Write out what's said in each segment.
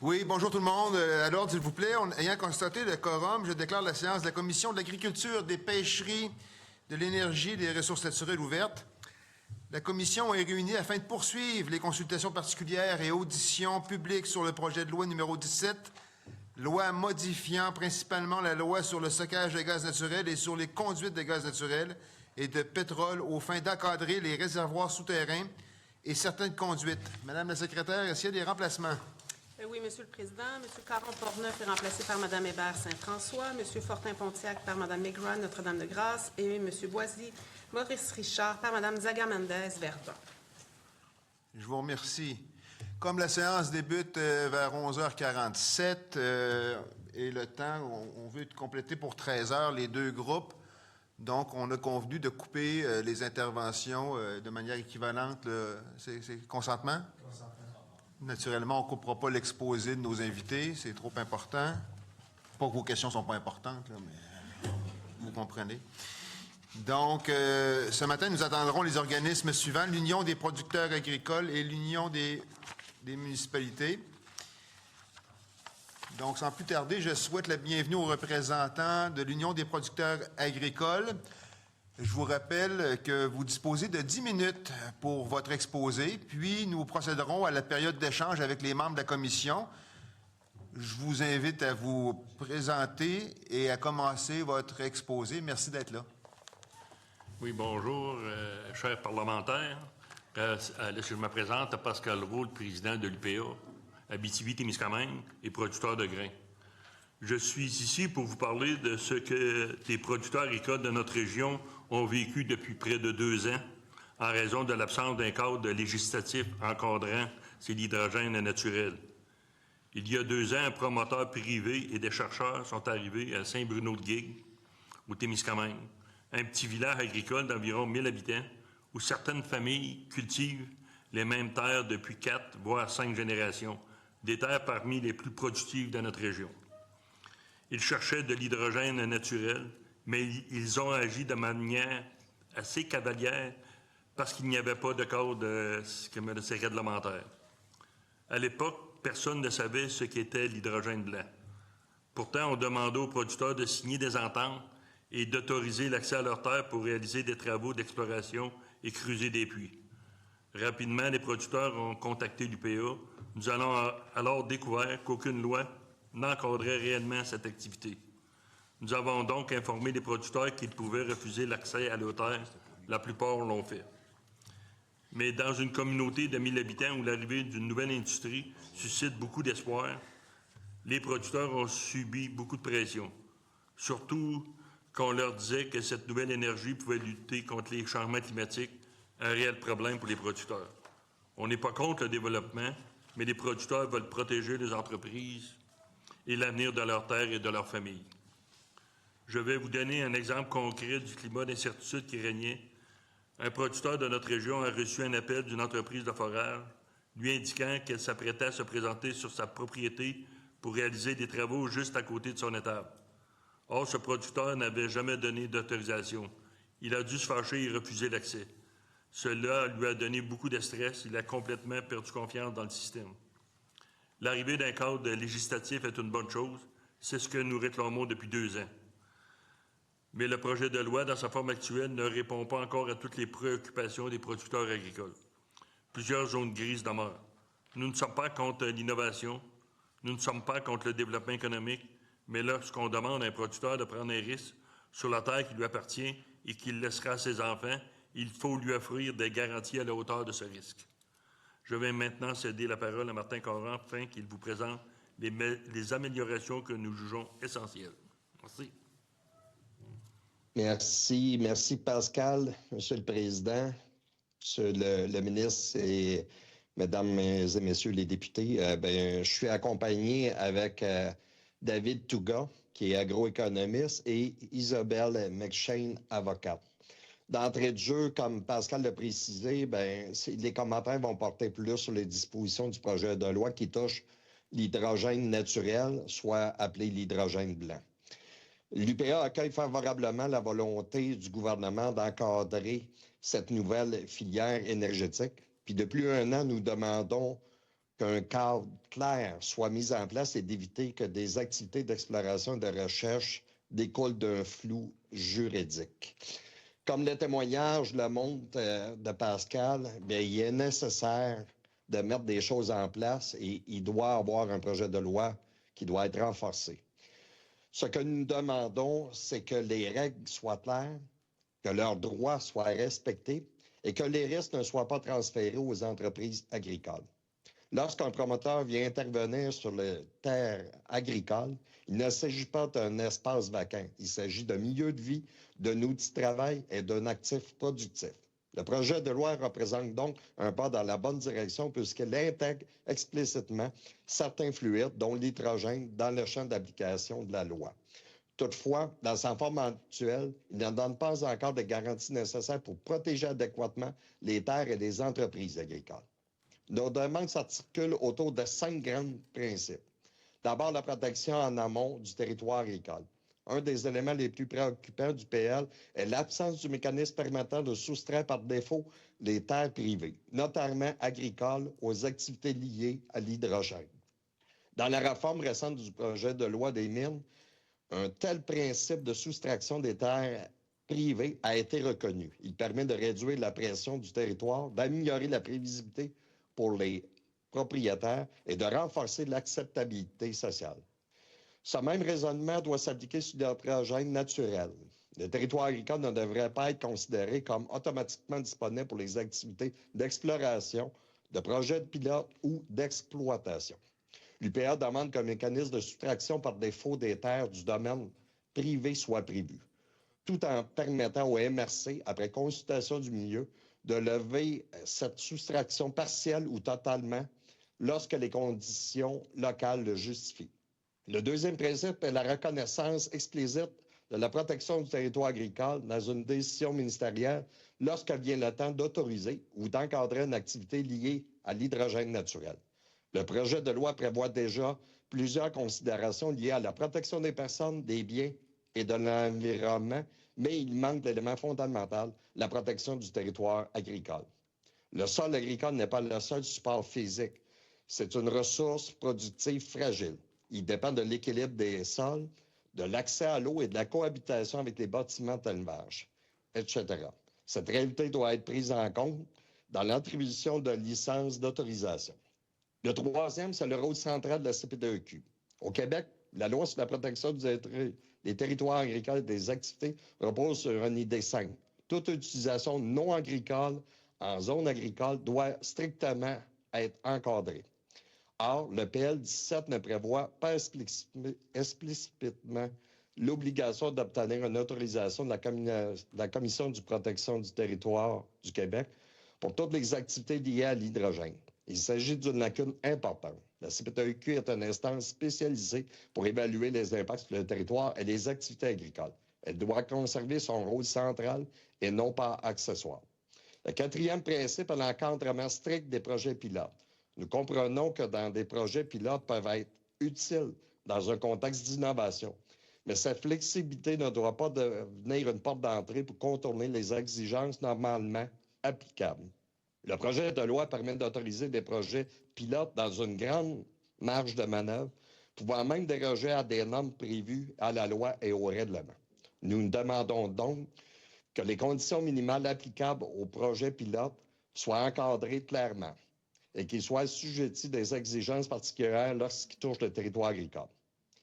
Oui, bonjour tout le monde. À l'ordre, s'il vous plaît. Ayant constaté le quorum, je déclare la séance de la Commission de l'agriculture, des pêcheries, de l'énergie et des ressources naturelles ouverte. La Commission est réunie afin de poursuivre les consultations particulières et auditions publiques sur le projet de loi numéro 17, loi modifiant principalement la loi sur le stockage de gaz naturel et sur les conduites de gaz naturel et de pétrole aux fins d'encadrer les réservoirs souterrains et certaines conduites. Madame la secrétaire, est-ce qu'il y a des remplacements? Oui, Monsieur le Président. M. Caron-Portneuf est remplacé par Mme Hébert-Saint-François, M. Fortin-Pontiac par Mme Mégran, Notre-Dame-de-Grâce, et M. Boisy, Maurice Richard par Mme Zaga-Mendez-Verdun. Je vous remercie. Comme la séance débute vers 11h47 et le temps, on veut compléter pour 13h les deux groupes. Donc, on a convenu de couper les interventions de manière équivalente. C'est consentement? Consentement. Naturellement, on ne coupera pas l'exposé de nos invités. C'est trop important. Pas que vos questions ne sont pas importantes, là, mais vous comprenez. Donc, ce matin, nous attendrons les organismes suivants, l'Union des producteurs agricoles et l'Union des municipalités. Donc, sans plus tarder, je souhaite la bienvenue aux représentants de l'Union des producteurs agricoles. Je vous rappelle que vous disposez de 10 minutes pour votre exposé, puis nous procéderons à la période d'échange avec les membres de la commission. Je vous invite à vous présenter et à commencer votre exposé. Merci d'être là. Oui, bonjour, chers parlementaires. Je me présente à Pascal Roux, le président de l'UPA, Abitibi-Témiscamingue et producteur de grains. Je suis ici pour vous parler de ce que les producteurs agricoles de notre région ont vécu depuis près de 2 ans en raison de l'absence d'un cadre législatif encadrant l'hydrogène naturel. Il y a 2 ans, un promoteur privé et des chercheurs sont arrivés à Saint-Bruno-de-Guigue, au Témiscamingue, un petit village agricole d'environ 1000 habitants où certaines familles cultivent les mêmes terres depuis 4, voire 5 générations, des terres parmi les plus productives de notre région. Ils cherchaient de l'hydrogène naturel, mais ils ont agi de manière assez cavalière parce qu'il n'y avait pas de cadre réglementaire. À l'époque, personne ne savait ce qu'était l'hydrogène blanc. Pourtant, on demandait aux producteurs de signer des ententes et d'autoriser l'accès à leurs terres pour réaliser des travaux d'exploration et creuser des puits. Rapidement, les producteurs ont contacté l'UPA. Nous allons alors découvert qu'aucune loi n'encadrait réellement cette activité. Nous avons donc informé les producteurs qu'ils pouvaient refuser l'accès à leurs terres. La plupart l'ont fait. Mais dans une communauté de 1000 habitants où l'arrivée d'une nouvelle industrie suscite beaucoup d'espoir, les producteurs ont subi beaucoup de pression. Surtout qu'on leur disait que cette nouvelle énergie pouvait lutter contre les changements climatiques, un réel problème pour les producteurs. On n'est pas contre le développement, mais les producteurs veulent protéger les entreprises et l'avenir de leurs terres et de leurs familles. Je vais vous donner un exemple concret du climat d'incertitude qui régnait. Un producteur de notre région a reçu un appel d'une entreprise de forage lui indiquant qu'elle s'apprêtait à se présenter sur sa propriété pour réaliser des travaux juste à côté de son étable. Or, ce producteur n'avait jamais donné d'autorisation. Il a dû se fâcher et refuser l'accès. Cela lui a donné beaucoup de stress. Il a complètement perdu confiance dans le système. L'arrivée d'un cadre législatif est une bonne chose. C'est ce que nous réclamons depuis 2 ans. Mais le projet de loi, dans sa forme actuelle, ne répond pas encore à toutes les préoccupations des producteurs agricoles. Plusieurs zones grises demeurent. Nous ne sommes pas contre l'innovation, nous ne sommes pas contre le développement économique, mais lorsqu'on demande à un producteur de prendre un risque sur la terre qui lui appartient et qu'il laissera à ses enfants, il faut lui offrir des garanties à la hauteur de ce risque. Je vais maintenant céder la parole à Martin Caron afin qu'il vous présente les améliorations que nous jugeons essentielles. Merci. Merci Pascal, Monsieur le Président, Monsieur le ministre et Mesdames et Messieurs les députés. Je suis accompagné avec David Touga, qui est agroéconomiste, et Isabelle McShane, avocate. D'entrée de jeu, comme Pascal l'a précisé, les commentaires vont porter plus sur les dispositions du projet de loi qui touche l'hydrogène naturel, soit appelé l'hydrogène blanc. L'UPA accueille favorablement la volonté du gouvernement d'encadrer cette nouvelle filière énergétique. Puis depuis 1 an, nous demandons qu'un cadre clair soit mis en place et d'éviter que des activités d'exploration et de recherche découlent d'un flou juridique. Comme le témoignage le montre de Pascal, bien, il est nécessaire de mettre des choses en place et il doit y avoir un projet de loi qui doit être renforcé. Ce que nous demandons, c'est que les règles soient claires, que leurs droits soient respectés et que les risques ne soient pas transférés aux entreprises agricoles. Lorsqu'un promoteur vient intervenir sur les terres agricoles, il ne s'agit pas d'un espace vacant. Il s'agit d'un milieu de vie, d'un outil de travail et d'un actif productif. Le projet de loi représente donc un pas dans la bonne direction puisqu'il intègre explicitement certains fluides, dont l'hydrogène, dans le champ d'application de la loi. Toutefois, dans sa forme actuelle, il ne donne pas encore de garanties nécessaires pour protéger adéquatement les terres et les entreprises agricoles. Nos demandes s'articulent autour de 5 grands principes. D'abord, la protection en amont du territoire agricole. Un des éléments les plus préoccupants du PL est l'absence du mécanisme permettant de soustraire par défaut les terres privées, notamment agricoles, aux activités liées à l'hydrogène. Dans la réforme récente du projet de loi des mines, un tel principe de soustraction des terres privées a été reconnu. Il permet de réduire la pression du territoire, d'améliorer la prévisibilité pour les propriétaires et de renforcer l'acceptabilité sociale. Ce même raisonnement doit s'appliquer sur l'hydrogène naturel. Le territoire agricole ne devrait pas être considéré comme automatiquement disponible pour les activités d'exploration, de projets de pilote ou d'exploitation. L'UPA demande qu'un mécanisme de soustraction par défaut des terres du domaine privé soit prévu, tout en permettant au MRC, après consultation du milieu, de lever cette soustraction partielle ou totalement lorsque les conditions locales le justifient. Le deuxième principe est la reconnaissance explicite de la protection du territoire agricole dans une décision ministérielle lorsque vient le temps d'autoriser ou d'encadrer une activité liée à l'hydrogène naturel. Le projet de loi prévoit déjà plusieurs considérations liées à la protection des personnes, des biens et de l'environnement, mais il manque l'élément fondamental, la protection du territoire agricole. Le sol agricole n'est pas le seul support physique. C'est une ressource productive fragile. Il dépend de l'équilibre des sols, de l'accès à l'eau et de la cohabitation avec les bâtiments d'élevage, etc. Cette réalité doit être prise en compte dans l'attribution de licences d'autorisation. Le troisième, c'est le rôle central de la CPTEQ. Au Québec, la loi sur la protection des territoires agricoles et des activités repose sur une idée simple. Toute utilisation non agricole en zone agricole doit strictement être encadrée. Or, le PL 17 ne prévoit pas explicitement l'obligation d'obtenir une autorisation de la Commission de protection du territoire du Québec pour toutes les activités liées à l'hydrogène. Il s'agit d'une lacune importante. La CPTEQ est une instance spécialisée pour évaluer les impacts sur le territoire et les activités agricoles. Elle doit conserver son rôle central et non pas accessoire. Le quatrième principe est l'encadrement strict des projets pilotes. Nous comprenons que dans des projets pilotes peuvent être utiles dans un contexte d'innovation, mais cette flexibilité ne doit pas devenir une porte d'entrée pour contourner les exigences normalement applicables. Le projet de loi permet d'autoriser des projets pilotes dans une grande marge de manœuvre, pouvant même déroger à des normes prévues à la loi et au règlement. Nous demandons donc que les conditions minimales applicables aux projets pilotes soient encadrées clairement et qu'ils soient assujettis des exigences particulières lorsqu'ils touchent le territoire agricole.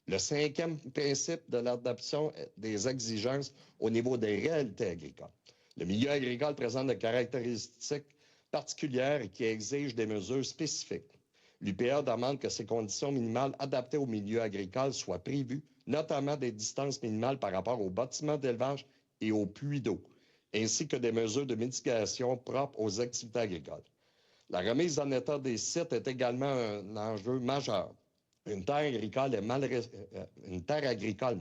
Le cinquième principe de l'adoption des exigences au niveau des réalités agricoles. Le milieu agricole présente des caractéristiques particulières et qui exigent des mesures spécifiques. L'UPA demande que ces conditions minimales adaptées au milieu agricole soient prévues, notamment des distances minimales par rapport aux bâtiments d'élevage et aux puits d'eau, ainsi que des mesures de mitigation propres aux activités agricoles. La remise en état des sites est également un enjeu majeur. Une terre agricole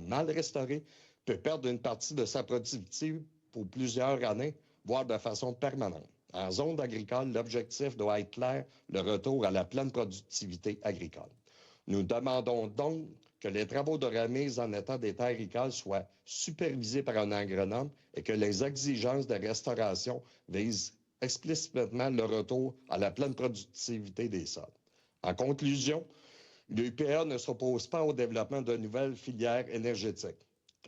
mal restaurée peut perdre une partie de sa productivité pour plusieurs années, voire de façon permanente. En zone agricole, l'objectif doit être clair, le retour à la pleine productivité agricole. Nous demandons donc que les travaux de remise en état des terres agricoles soient supervisés par un agronome et que les exigences de restauration visent explicitement le retour à la pleine productivité des sols. En conclusion, l'UPA ne s'oppose pas au développement de nouvelles filières énergétiques.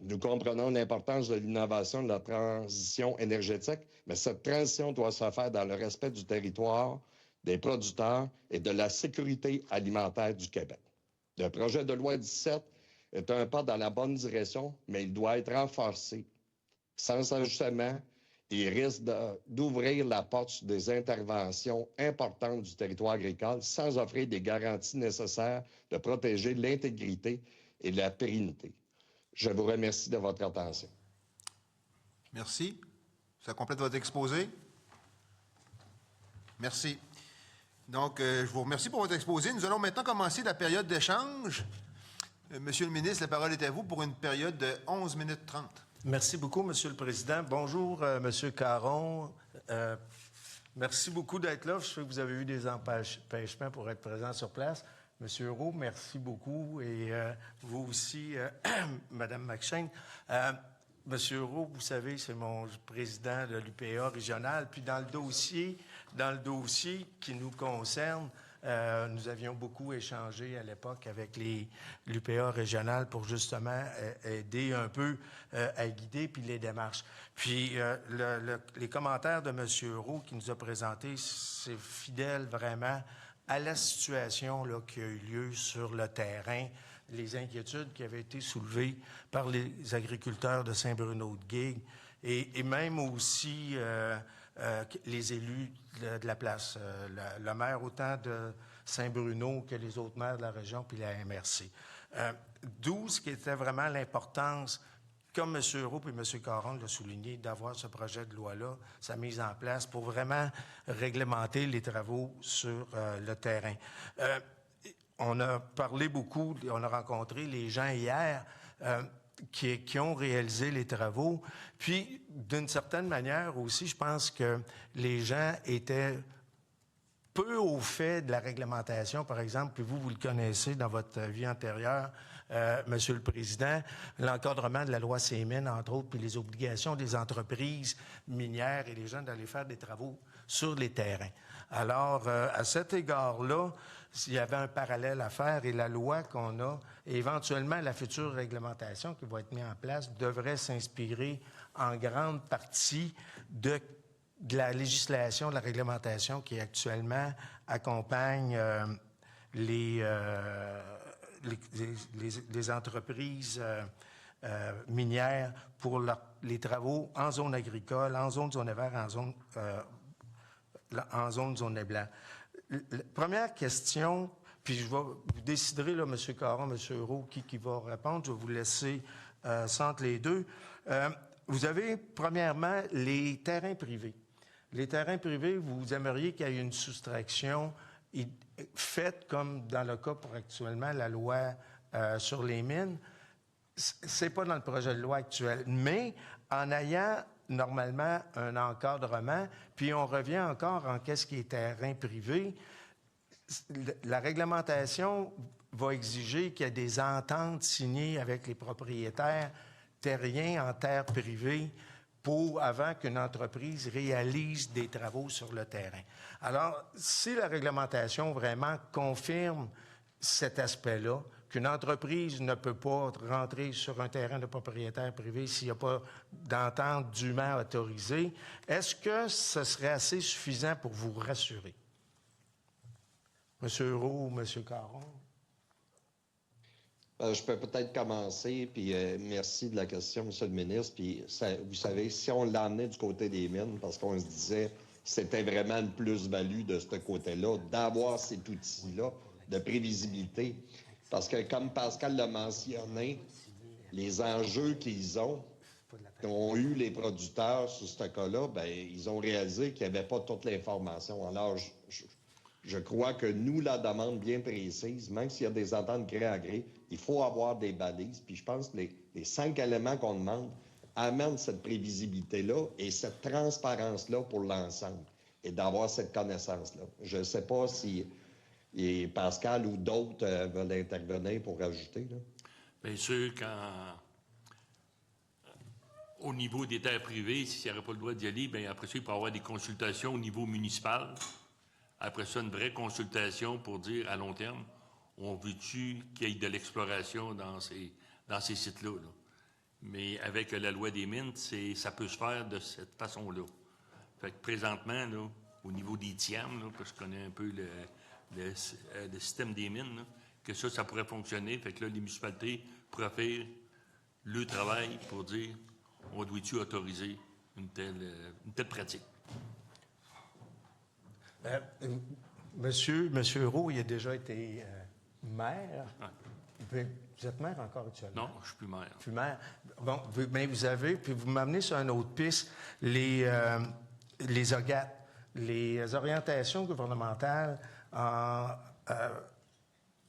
Nous comprenons l'importance de l'innovation de la transition énergétique, mais cette transition doit se faire dans le respect du territoire, des producteurs et de la sécurité alimentaire du Québec. Le projet de loi 17 est un pas dans la bonne direction, mais il doit être renforcé. Sans ajustement, il risque d'ouvrir la porte sur des interventions importantes du territoire agricole sans offrir des garanties nécessaires de protéger l'intégrité et la pérennité. Je vous remercie de votre attention. Merci. Ça complète votre exposé. Merci. Donc, je vous remercie pour votre exposé. Nous allons maintenant commencer la période d'échange. Monsieur le ministre, la parole est à vous pour une période de 11 minutes 30. Merci beaucoup, Monsieur le Président. Bonjour, Monsieur Caron. Merci beaucoup d'être là. Je sais que vous avez eu des empêchements pour être présent sur place. Monsieur Roux, merci beaucoup. Et vous aussi, Madame McShane. Monsieur Roux, vous savez, c'est mon président de l'UPA régional. Puis dans le dossier qui nous concerne, nous avions beaucoup échangé à l'époque avec l'UPA régional pour justement aider un peu à guider puis les démarches. Puis les commentaires de M. Roux qui nous a présentés, c'est fidèle vraiment à la situation là, qui a eu lieu sur le terrain, les inquiétudes qui avaient été soulevées par les agriculteurs de Saint-Bruno-de-Guigue et même aussi les élus de la place, le maire autant de Saint-Bruno que les autres maires de la région, puis la MRC. D'où ce qui était vraiment l'importance, comme M. Roux et M. Caron l'ont souligné, d'avoir ce projet de loi-là, sa mise en place pour vraiment réglementer les travaux sur le terrain. On a parlé beaucoup, on a rencontré les gens hier qui ont réalisé les travaux. Puis, d'une certaine manière aussi, je pense que les gens étaient peu au fait de la réglementation, par exemple, puis vous le connaissez dans votre vie antérieure, Monsieur le Président, l'encadrement de la loi CMN, entre autres, puis les obligations des entreprises minières et les gens d'aller faire des travaux sur les terrains. Alors, à cet égard-là, s'il y avait un parallèle à faire et la loi qu'on a, et éventuellement la future réglementation qui va être mise en place, devrait s'inspirer en grande partie de la législation, de la réglementation qui actuellement accompagne les entreprises minières pour les travaux en zone agricole, en zone zone verte, en zone zone blanc. Première question, puis vous déciderez, là, M. Caron, M. Roux, qui va répondre. Je vais vous laisser centre les deux. Vous avez, premièrement, les terrains privés. Les terrains privés, vous aimeriez qu'il y ait une soustraction faite comme dans le cas pour actuellement la loi sur les mines. C'est pas dans le projet de loi actuel, mais en ayant normalement un encadrement, puis on revient encore en qu'est-ce qui est terrain privé, la réglementation va exiger qu'il y ait des ententes signées avec les propriétaires terriens en terre privée avant qu'une entreprise réalise des travaux sur le terrain. Alors, si la réglementation vraiment confirme cet aspect-là, qu'une entreprise ne peut pas rentrer sur un terrain de propriétaire privé s'il n'y a pas d'entente dûment autorisée, est-ce que ce serait assez suffisant pour vous rassurer? M. Roux ou M. Caron? Je peux peut-être commencer, puis merci de la question, M. le ministre. Puis vous savez, si on l'emmenait du côté des mines, parce qu'on se disait c'était vraiment une plus-value de ce côté-là, d'avoir cet outil-là de prévisibilité. Parce que, comme Pascal l'a mentionné, les enjeux qu'ils ont eu les producteurs sur ce cas-là, bien, ils ont réalisé qu'il n'y avait pas toute l'information. Alors, je crois que nous, la demande bien précise, même s'il y a des ententes gré à gré, il faut avoir des balises. Puis je pense que les 5 éléments qu'on demande amènent cette prévisibilité-là et cette transparence-là pour l'ensemble et d'avoir cette connaissance-là. Je ne sais pas si Pascal ou d'autres veulent intervenir pour ajouter. Là. Bien sûr, au niveau des terres privées, s'il n'y aurait pas le droit d'y aller, bien après ça, il peut y avoir des consultations au niveau municipal Après ça, une vraie consultation pour dire à long terme, on veut-tu qu'il y ait de l'exploration dans ces sites-là, là. Mais avec la loi des mines, ça peut se faire de cette façon-là. Fait que présentement, là, au niveau des TIAM, là, parce que je connais un peu le système des mines, là, que ça pourrait fonctionner. Fait que là, les municipalités pourraient faire le travail pour dire on doit-tu autoriser une telle pratique. Monsieur Roux, il a déjà été maire. Ouais. Vous êtes maire encore actuellement? Non, je suis plus maire. Plus maire. Bon, mais vous avez, puis vous m'amenez sur une autre piste, les OGAT, les orientations gouvernementales en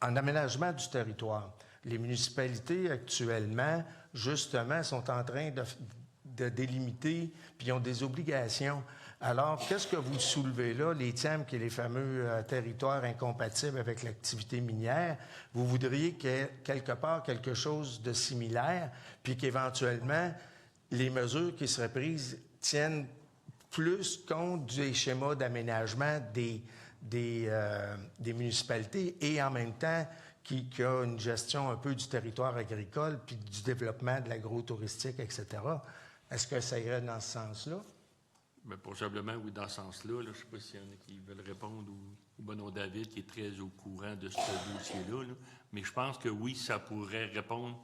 aménagement du territoire. Les municipalités, actuellement, justement, sont en train de délimiter, puis ils ont des obligations. Alors, qu'est-ce que vous soulevez là, les TIAM, qui est les fameux territoires incompatibles avec l'activité minière? Vous voudriez qu'il y ait quelque part quelque chose de similaire, puis qu'éventuellement, les mesures qui seraient prises tiennent plus compte des schémas d'aménagement des municipalités et en même temps qui a une gestion un peu du territoire agricole puis du développement de l'agro-touristique, etc. Est-ce que ça irait dans ce sens-là? Bien, possiblement, oui, dans ce sens-là. Là, je ne sais pas s'il y en a qui veulent répondre ou Benoît David, qui est très au courant de ce dossier-là. Là. Mais je pense que oui, ça pourrait répondre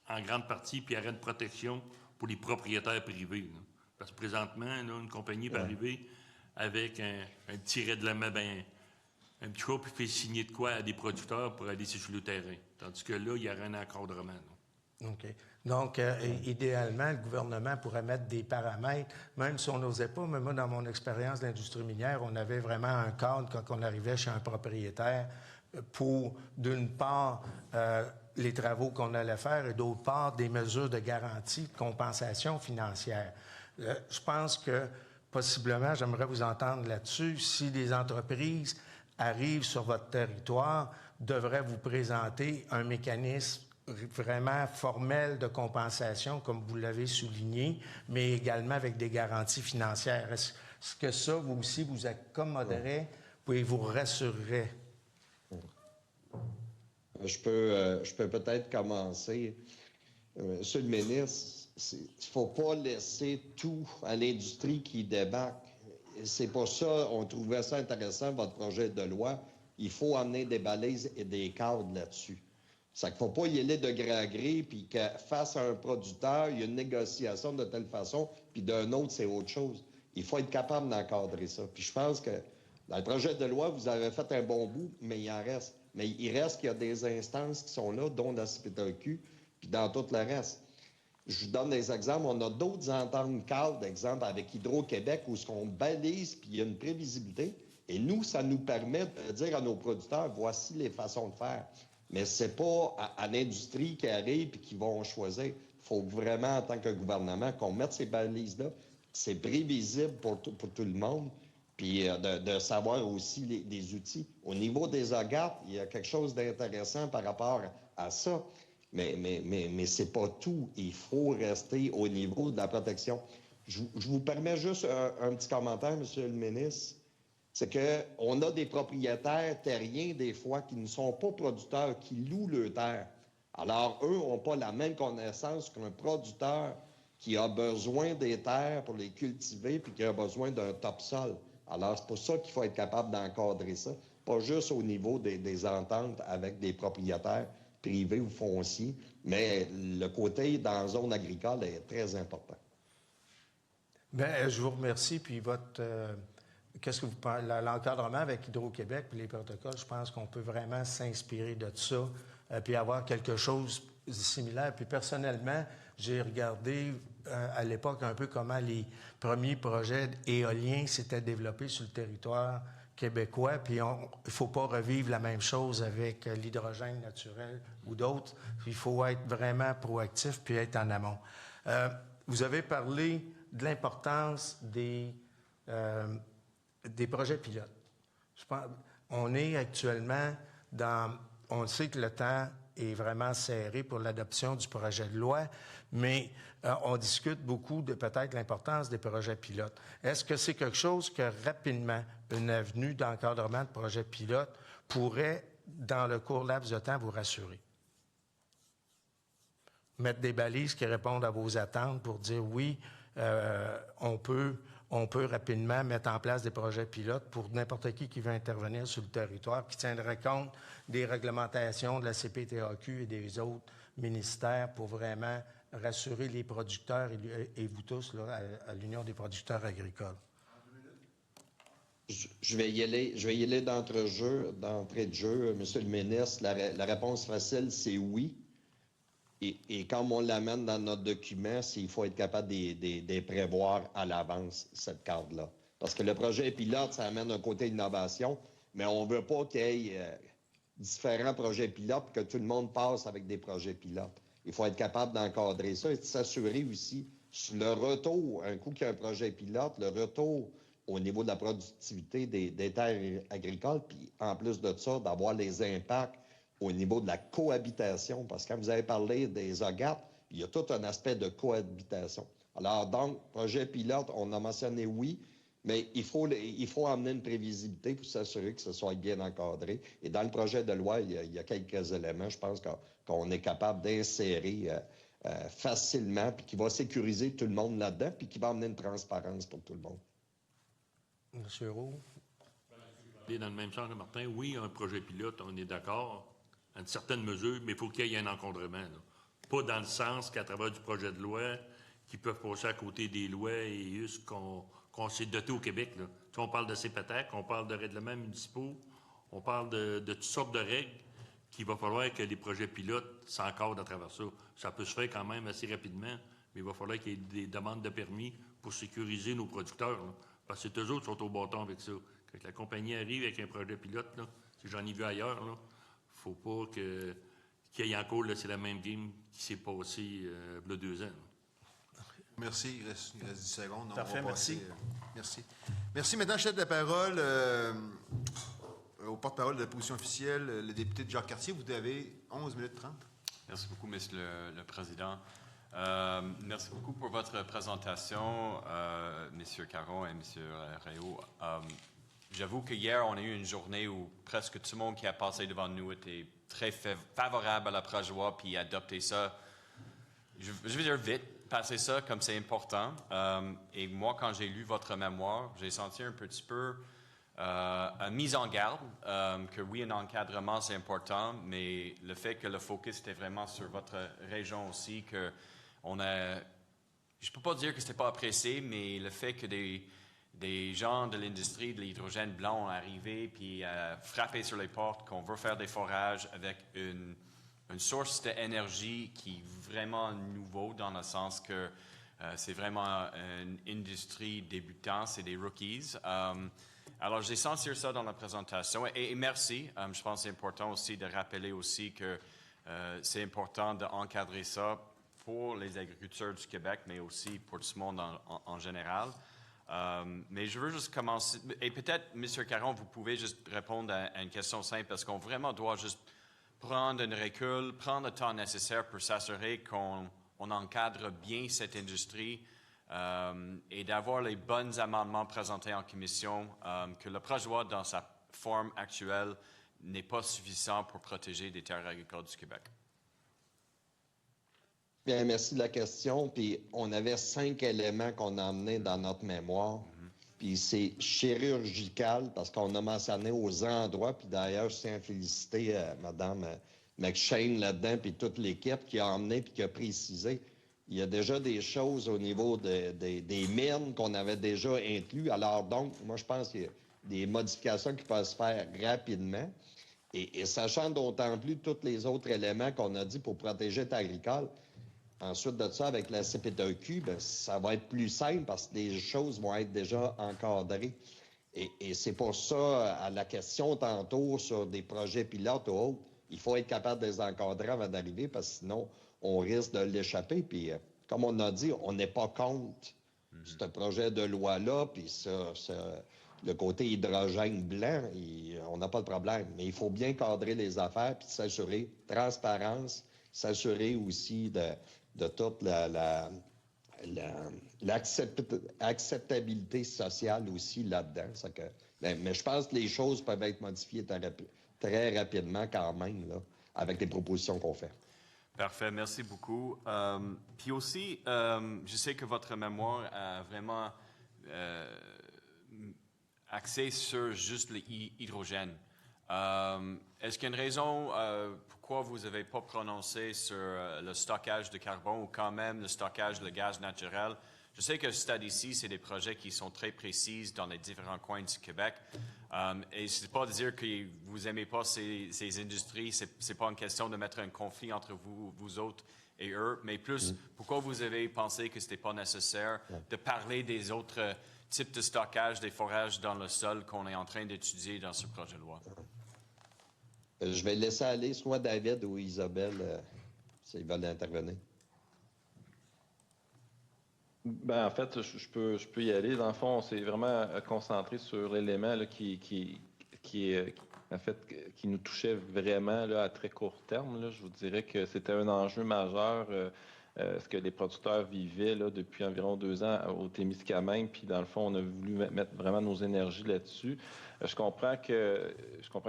en grande partie, puis il y aurait une protection pour les propriétaires privés. Là. Parce que présentement, là, une compagnie peut arriver avec un tiret de la main, un petit choix, puis fait signer de quoi à des producteurs pour aller sur le terrain. Tandis que là, il y aurait un encadrement. Là. OK. Donc, idéalement, le gouvernement pourrait mettre des paramètres, même si on n'osait pas, mais moi, dans mon expérience d'industrie minière, on avait vraiment un cadre quand on arrivait chez un propriétaire pour, d'une part, les travaux qu'on allait faire et d'autre part, des mesures de garantie, de compensation financière. Je pense que, possiblement, j'aimerais vous entendre là-dessus, si des entreprises arrivent sur votre territoire, devraient vous présenter un mécanisme vraiment formel de compensation, comme vous l'avez souligné, mais également avec des garanties financières. Est-ce que ça, vous aussi, vous accommoderez et vous rassurerez? Je peux peut-être commencer. Monsieur le ministre, il ne faut pas laisser tout à l'industrie qui débarque. C'est pour ça on trouvait ça intéressant, votre projet de loi. Il faut amener des balises et des cadres là-dessus. Ça qu'il ne faut pas y aller de gré à gré, puis que face à un producteur, il y a une négociation de telle façon, puis d'un autre, c'est autre chose. Il faut être capable d'encadrer ça. Puis je pense que dans le projet de loi, vous avez fait un bon bout, mais il en reste. Mais il reste qu'il y a des instances qui sont là, dont la CPTQ, puis dans tout le reste. Je vous donne des exemples. On a d'autres ententes cadres, d'exemple, avec Hydro-Québec, où ce qu'on balise, puis il y a une prévisibilité. Et nous, ça nous permet de dire à nos producteurs, voici les façons de faire. Mais c'est pas à l'industrie qui arrive et qui vont choisir. Il faut vraiment, en tant que gouvernement, qu'on mette ces balises-là. C'est prévisible pour tout le monde. Puis de savoir aussi les outils. Au niveau des OGAT, il y a quelque chose d'intéressant par rapport à ça. Mais c'est pas tout. Il faut rester au niveau de la protection. Je vous permets juste un petit commentaire, Monsieur le ministre. C'est qu'on a des propriétaires terriens, des fois, qui ne sont pas producteurs, qui louent leurs terres. Alors, eux n'ont pas la même connaissance qu'un producteur qui a besoin des terres pour les cultiver puis qui a besoin d'un topsol. Alors, c'est pour ça qu'il faut être capable d'encadrer ça, pas juste au niveau des ententes avec des propriétaires privés ou fonciers, mais le côté dans la zone agricole est très important. Bien, je vous remercie, puis qu'est-ce que vous pensez? L'encadrement avec Hydro-Québec et les protocoles, je pense qu'on peut vraiment s'inspirer de ça puis avoir quelque chose de similaire. Puis personnellement, j'ai regardé à l'époque un peu comment les premiers projets éoliens s'étaient développés sur le territoire québécois. Puis il ne faut pas revivre la même chose avec l'hydrogène naturel ou d'autres. Il faut être vraiment proactif puis être en amont. Vous avez parlé de l'importance des projets pilotes. Je pense, on est actuellement on sait que le temps est vraiment serré pour l'adoption du projet de loi, mais on discute beaucoup de peut-être l'importance des projets pilotes. Est-ce que c'est quelque chose que rapidement, une avenue d'encadrement de projets pilotes pourrait, dans le court laps de temps, vous rassurer? Mettre des balises qui répondent à vos attentes pour dire oui, on peut rapidement mettre en place des projets pilotes pour n'importe qui veut intervenir sur le territoire, qui tiendrait compte des réglementations de la CPTAQ et des autres ministères pour vraiment rassurer les producteurs et vous tous là, à l'Union des producteurs agricoles. Je vais y aller d'entrée de jeu, Monsieur le ministre. La réponse facile, c'est oui. Et comme on l'amène dans notre document, il faut être capable de prévoir à l'avance, cette cadre-là. Parce que le projet pilote, ça amène un côté innovation, mais on ne veut pas qu'il y ait différents projets pilotes que tout le monde passe avec des projets pilotes. Il faut être capable d'encadrer ça et de s'assurer aussi sur le retour, un coup qu'il y a un projet pilote, le retour au niveau de la productivité des terres agricoles, puis en plus de ça, d'avoir les impacts au niveau de la cohabitation, parce que quand vous avez parlé des OGAP, il y a tout un aspect de cohabitation. Alors donc, projet pilote, on a mentionné oui, mais il faut amener une prévisibilité pour s'assurer que ce soit bien encadré. Et dans le projet de loi, il y a quelques éléments, je pense, qu'on est capable d'insérer facilement, puis qui va sécuriser tout le monde là-dedans, puis qui va amener une transparence pour tout le monde. Monsieur Roux? Dans le même sens que Martin, oui, un projet pilote, on est d'accord, à une certaine mesure, mais il faut qu'il y ait un encadrement. Là. Pas dans le sens qu'à travers du projet de loi, qui peuvent passer à côté des lois et juste qu'on s'est doté au Québec. Là. Tu sais, on parle de CPTAC, on parle de règlements municipaux, on parle de toutes sortes de règles qu'il va falloir que les projets pilotes s'encadrent à travers ça. Ça peut se faire quand même assez rapidement, mais il va falloir qu'il y ait des demandes de permis pour sécuriser nos producteurs. Là. Parce que eux autres sont au bâton avec ça. Quand la compagnie arrive avec un projet pilote, là, si j'en ai vu ailleurs, il ne faut pas qu'il y ait encore, là, c'est la même game qui s'est passée il y a 2 ans. Là. Merci. Il reste 10 secondes. Donc Parfait, merci. Merci. Merci. Maintenant, je cède la parole au porte-parole de la position officielle, le député de Jacques-Cartier. Vous avez 11 minutes 30. Merci beaucoup, Monsieur le Président. Merci beaucoup pour votre présentation, M. Caron et M. Réau. J'avoue qu'hier, on a eu une journée où presque tout le monde qui a passé devant nous était très favorable à la projet de loi puis adopter ça. Je veux dire vite, passer ça comme c'est important. Et moi, quand j'ai lu votre mémoire, j'ai senti un petit peu une mise en garde que oui, un encadrement, c'est important, mais le fait que le focus était vraiment sur votre région aussi, que on a... Je peux pas dire que c'était pas apprécié, mais le fait que des gens de l'industrie de l'hydrogène blanc ont arrivé puis frappé sur les portes qu'on veut faire des forages avec une source d'énergie qui est vraiment nouveau dans le sens que c'est vraiment une industrie débutante, c'est des rookies. Alors, j'ai senti ça dans la présentation et merci. Je pense que c'est important aussi de rappeler aussi que c'est important d'encadrer ça pour les agriculteurs du Québec, mais aussi pour tout le monde en général. Mais je veux juste commencer, et peut-être, M. Caron, vous pouvez juste répondre à une question simple, parce qu'on vraiment doit juste prendre un recul, prendre le temps nécessaire pour s'assurer qu'on encadre bien cette industrie et d'avoir les bons amendements présentés en commission, que le projet de loi, dans sa forme actuelle, n'est pas suffisant pour protéger les terres agricoles du Québec. Bien, merci de la question. Puis on avait 5 éléments qu'on a emmenés dans notre mémoire. Puis c'est chirurgical parce qu'on a mentionné aux endroits. Puis d'ailleurs, je tiens à féliciter Mme McShane là-dedans, puis toute l'équipe qui a emmené puis qui a précisé. Il y a déjà des choses au niveau des mines qu'on avait déjà inclus. Alors donc, moi, je pense qu'il y a des modifications qui peuvent se faire rapidement. Et sachant d'autant plus tous les autres éléments qu'on a dit pour protéger le terre agricole, ensuite de ça, avec la CPTAQ, bien, ça va être plus simple parce que les choses vont être déjà encadrées. Et c'est pour ça, à la question tantôt sur des projets pilotes ou autres, il faut être capable de les encadrer avant d'arriver parce que sinon, on risque de l'échapper. Puis, comme on a dit, on n'est pas contre ce projet de loi-là. Puis, le côté hydrogène blanc, on n'a pas de problème. Mais il faut bien cadrer les affaires puis s'assurer transparence, s'assurer aussi de toute l'acceptabilité sociale aussi là-dedans. Mais je pense que les choses peuvent être modifiées très rapidement quand même, là, avec les propositions qu'on fait. Parfait, merci beaucoup. Puis aussi, je sais que votre mémoire a vraiment axé sur juste l'hydrogène. Est-ce qu'il y a une raison pourquoi vous n'avez pas prononcé sur le stockage de carbone ou quand même le stockage de gaz naturel? Je sais que ce stade ici, c'est des projets qui sont très précis dans les différents coins du Québec. Et ce n'est pas de dire que vous n'aimez pas ces industries. Ce n'est pas une question de mettre un conflit entre vous autres et eux, mais plus pourquoi vous avez pensé que ce n'était pas nécessaire de parler des autres types de stockage des forages dans le sol qu'on est en train d'étudier dans ce projet de loi? Je vais laisser aller soit David ou Isabelle s'ils veulent intervenir. Ben, en fait, je peux y aller. Dans le fond, on s'est vraiment concentré sur l'élément là, qui nous touchait vraiment là, à très court terme. Là. Je vous dirais que c'était un enjeu majeur, ce que les producteurs vivaient là, depuis environ 2 ans au Témiscamingue. Puis, dans le fond, on a voulu mettre vraiment nos énergies là-dessus. Je comprends que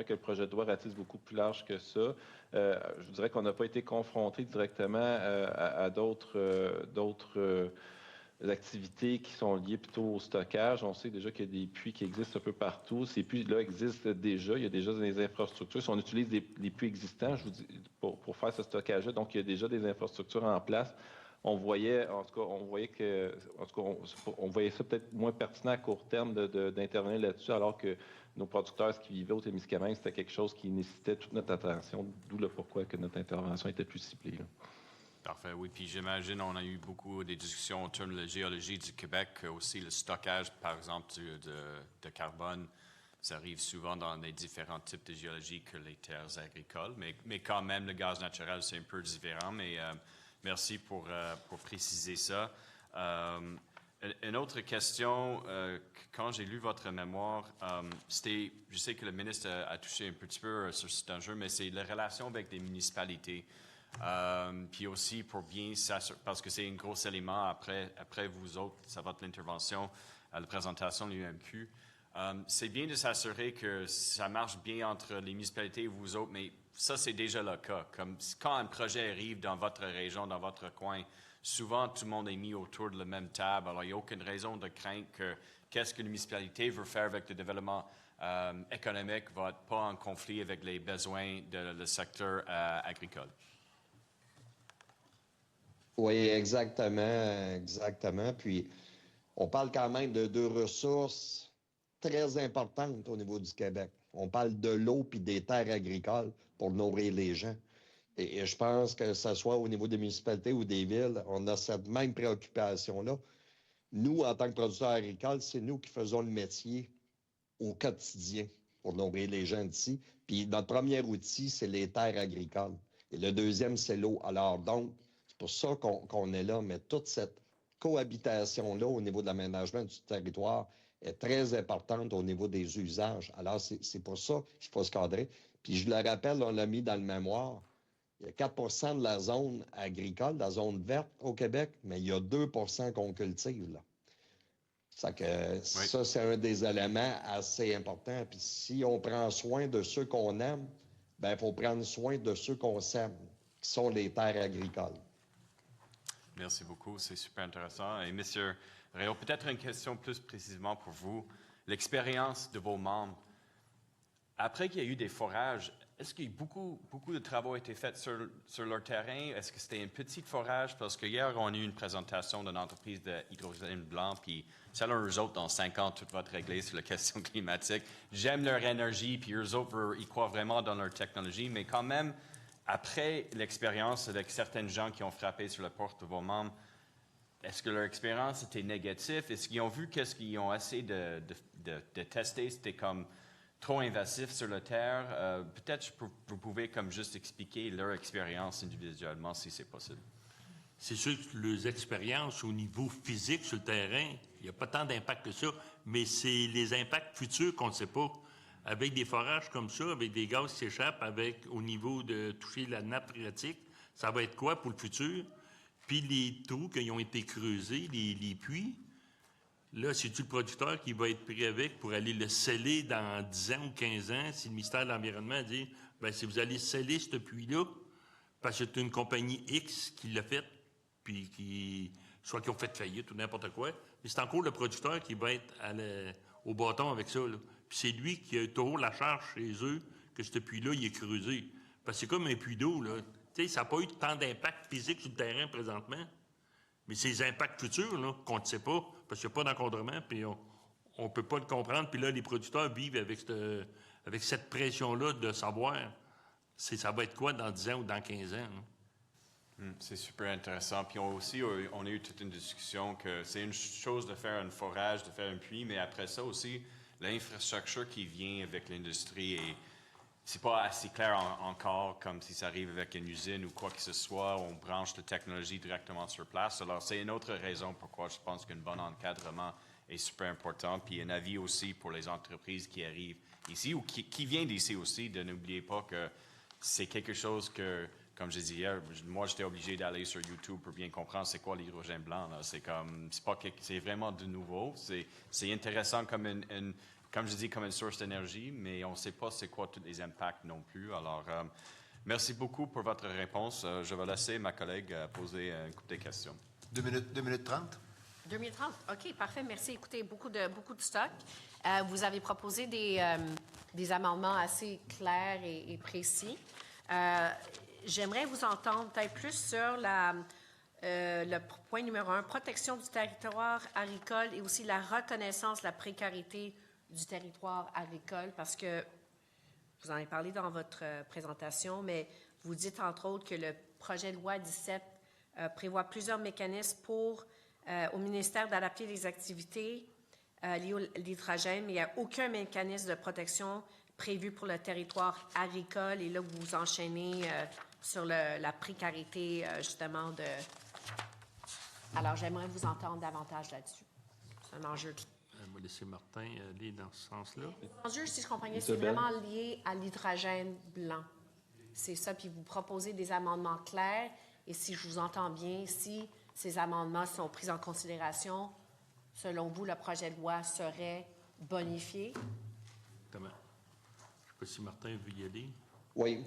le projet de loi ratisse beaucoup plus large que ça. Je vous dirais qu'on n'a pas été confronté directement à d'autres activités qui sont liées plutôt au stockage. On sait déjà qu'il y a des puits qui existent un peu partout. Ces puits-là existent déjà. Il y a déjà des infrastructures. Si on utilise les puits existants, je vous dis, pour faire ce stockage-là, donc il y a déjà des infrastructures en place. On voyait ça peut-être moins pertinent à court terme d'intervenir là-dessus, alors que nos producteurs, ce qui vivaient au Témiscamingue, c'était quelque chose qui nécessitait toute notre attention, d'où le pourquoi que notre intervention était plus ciblée, là. Parfait, oui. Puis j'imagine on a eu beaucoup de discussions autour de la géologie du Québec, aussi le stockage, par exemple, de carbone. Ça arrive souvent dans les différents types de géologie que les terres agricoles, mais quand même, le gaz naturel, c'est un peu différent. Mais merci pour préciser ça. Une autre question, quand j'ai lu votre mémoire, je sais que le ministre a touché un petit peu sur cet enjeu, mais c'est la relation avec les municipalités. Puis aussi pour bien s'assurer, parce que c'est un gros élément après vous autres, ça va être l'intervention à la présentation de l'UMQ. C'est bien de s'assurer que ça marche bien entre les municipalités et vous autres, mais ça, c'est déjà le cas. Comme quand un projet arrive dans votre région, dans votre coin, souvent tout le monde est mis autour de la même table. Alors, il n'y a aucune raison de craindre que qu'est-ce que la municipalité veut faire avec le développement économique va être pas en conflit avec les besoins du secteur agricole. Oui, exactement. Puis, on parle quand même de 2 ressources très importantes au niveau du Québec. On parle de l'eau puis des terres agricoles pour nourrir les gens. Et je pense que ce soit au niveau des municipalités ou des villes, on a cette même préoccupation-là. Nous, en tant que producteurs agricoles, c'est nous qui faisons le métier au quotidien pour nourrir les gens d'ici. Puis notre premier outil, c'est les terres agricoles. Et le deuxième, c'est l'eau. Alors donc, c'est pour ça qu'on est là, mais toute cette cohabitation-là au niveau de l'aménagement du territoire est très importante au niveau des usages. Alors, c'est pour ça qu'il faut se cadrer. Puis je le rappelle, on l'a mis dans le mémoire, il y a 4 de la zone agricole, la zone verte au Québec, mais il y a 2 qu'on cultive, là. Ça, c'est un des éléments assez importants. Puis si on prend soin de ceux qu'on aime, ben il faut prendre soin de ceux qu'on sème, qui sont les terres agricoles. Merci beaucoup, c'est super intéressant. Et M. Réau, peut-être une question plus précisément pour vous. L'expérience de vos membres, après qu'il y a eu des forages, est-ce que beaucoup de travaux ont été faits sur leur terrain? Est-ce que c'était un petit forage? Parce que hier, on a eu une présentation d'une entreprise d'hydrogène blanc, puis selon eux autres, dans 5 ans, tout va être réglé sur la question climatique. J'aime leur énergie, puis eux autres, ils croient vraiment dans leur technologie, mais quand même, après l'expérience avec certains gens qui ont frappé sur la porte de vos membres, est-ce que leur expérience était négative? Est-ce qu'ils ont vu qu'est-ce qu'ils ont essayé de tester? C'était comme trop invasif sur la terre. Peut-être vous pouvez comme juste expliquer leur expérience individuellement si c'est possible. C'est sûr que les expériences au niveau physique sur le terrain, il n'y a pas tant d'impact que ça, mais c'est les impacts futurs qu'on ne sait pas. avec des forages comme ça, avec des gaz qui s'échappent, au niveau de toucher la nappe phréatique, ça va être quoi pour le futur? Puis les trous qui ont été creusés, les puits, là, c'est-tu le producteur qui va être pris avec pour aller le sceller dans 10 ans ou 15 ans, si le ministère de l'Environnement dit, bien, si vous allez sceller ce puits-là, parce que c'est une compagnie X qui l'a fait, puis soit qui ont fait faillite ou n'importe quoi, mais c'est encore le producteur qui va être au bâton avec ça, là. Puis c'est lui qui a toujours la charge chez eux que ce puits-là, il est creusé. Parce que c'est comme un puits d'eau, là. Tu sais, ça n'a pas eu tant d'impact physique sur le terrain présentement, mais ces impacts futurs, là, qu'on ne sait pas, parce qu'il n'y a pas d'encadrement, puis on ne peut pas le comprendre. Puis là, les producteurs vivent avec cette pression-là de savoir ça va être quoi dans 10 ans ou dans 15 ans. Là. C'est super intéressant. Puis on a eu toute une discussion que c'est une chose de faire un forage, de faire un puits, mais après ça aussi, l'infrastructure qui vient avec l'industrie et c'est pas assez clair encore comme si ça arrive avec une usine ou quoi que ce soit, on branche la technologie directement sur place. Alors, c'est une autre raison pourquoi je pense qu'un bon encadrement est super important. Puis un avis aussi pour les entreprises qui arrivent ici ou qui viennent d'ici aussi, de n'oublier pas que c'est quelque chose que, comme je disais hier, moi, j'étais obligé d'aller sur YouTube pour bien comprendre c'est quoi l'hydrogène blanc. Là. C'est vraiment de nouveau. C'est intéressant comme comme je dis, comme une source d'énergie, mais on ne sait pas c'est quoi tous les impacts non plus. Alors, merci beaucoup pour votre réponse. Je vais laisser ma collègue poser une couple de questions. 2 minutes 30. 2 minutes 30. OK, parfait. Merci. Écoutez, beaucoup de stock. Vous avez proposé des amendements assez clairs et précis. J'aimerais vous entendre peut-être plus sur le point numéro 1, protection du territoire agricole et aussi la reconnaissance de la précarité du territoire agricole, parce que vous en avez parlé dans votre présentation, mais vous dites entre autres que le projet de loi 17 prévoit plusieurs mécanismes au ministère d'adapter les activités liées à l'hydrogène, mais il n'y a aucun mécanisme de protection prévu pour le territoire agricole. Et là, vous enchaînez sur la précarité, justement, Alors, j'aimerais vous entendre davantage là-dessus. C'est un enjeu. On va laisser Martin aller dans ce sens-là. L'enjeu, si je comprends bien, c'est vraiment lié à l'hydrogène blanc. C'est ça, puis vous proposez des amendements clairs, et si je vous entends bien, si ces amendements sont pris en considération, selon vous, le projet de loi serait bonifié? Exactement. Je ne sais pas si Martin veut y aller. Oui.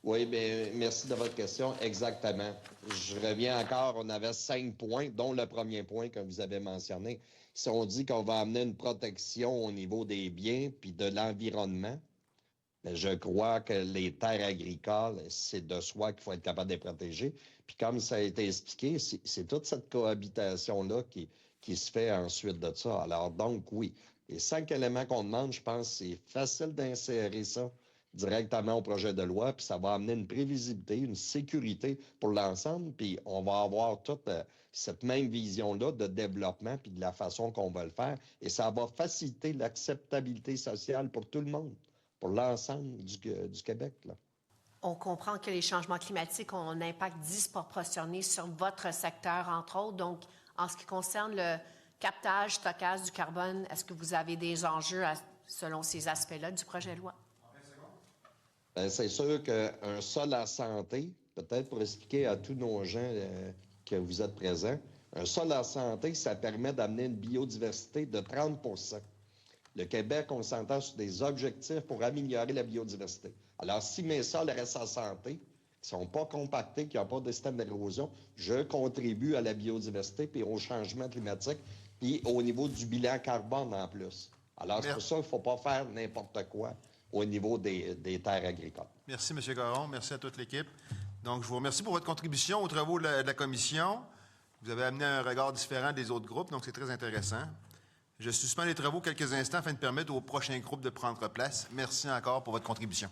Oui, bien, merci de votre question. Exactement. Je reviens encore, on avait 5 points, dont le premier point que vous avez mentionné. Si on dit qu'on va amener une protection au niveau des biens puis de l'environnement, bien, je crois que les terres agricoles, c'est de soi qu'il faut être capable de les protéger. Puis comme ça a été expliqué, c'est toute cette cohabitation-là qui se fait ensuite de ça. Alors donc, oui, les 5 éléments qu'on demande, je pense que c'est facile d'insérer ça directement au projet de loi, puis ça va amener une prévisibilité, une sécurité pour l'ensemble, puis on va avoir toute cette même vision-là de développement, puis de la façon qu'on va le faire, et ça va faciliter l'acceptabilité sociale pour tout le monde, pour l'ensemble du Québec, là. On comprend que les changements climatiques ont un impact disproportionné sur votre secteur, entre autres. Donc, en ce qui concerne le captage, stockage du carbone, est-ce que vous avez des enjeux selon ces aspects-là du projet de loi? Bien, c'est sûr qu'un sol à santé, peut-être pour expliquer à tous nos gens que vous êtes présents, un sol à santé, ça permet d'amener une biodiversité de 30 %. Le Québec, on s'entend sur des objectifs pour améliorer la biodiversité. Alors, si mes sols restent en santé, qui ne sont pas compactés, qui n'ont pas de système d'érosion, je contribue à la biodiversité puis au changement climatique, puis au niveau du bilan carbone en plus. Alors, c'est pour ça qu'il ne faut pas faire n'importe quoi au niveau des terres agricoles. Merci, M. Caron. Merci à toute l'équipe. Donc, je vous remercie pour votre contribution aux travaux de la commission. Vous avez amené un regard différent des autres groupes, donc c'est très intéressant. Je suspends les travaux quelques instants afin de permettre au prochain groupe de prendre place. Merci encore pour votre contribution.